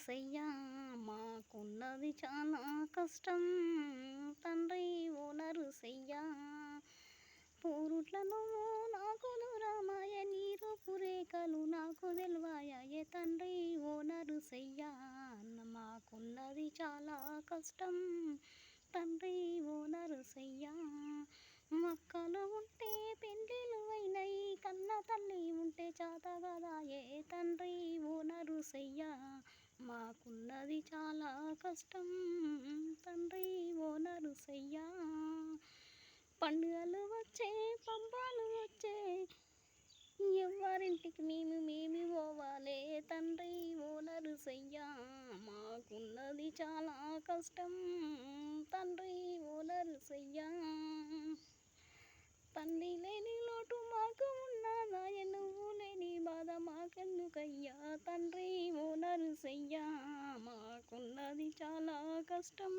నరుసయ్యా మాకున్నది చాలా కష్టం తండ్రి ఓ నరుసయ్యా పూరుట్లను నాకు దూరమాయ నీరు పురేకలు నాకు తెల్వాయ తండ్రి ఓ నరుసయ్యా మాకున్నది చాలా కష్టం తండ్రి ఓ నరుసయ్యా మక్కలు ఉంటే పెండ్లిలు అయినాయి కన్న తల్లి ఉంటే చాత గదాయే తండ్రి ఓ నరుసయ్యా మాకున్నది చాలా కష్టం తండ్రి ఓ నరుసయ్యా పండుగలు వచ్చే పంపాలు వచ్చే ఎవరింటికి మేము పోవాలే తండ్రి ఓ నరుసయ్యా మాకున్నది చాలా కష్టం తండ్రి ఓ నరుసయ్యా తండ్రి లేని లోటు మాకు ఉన్నదాయ నువ్వు లేని బాధ మాకెందుకయ్యా తండ్రి ఓ నరుసయ్యా మాకున్నది చాలా కష్టం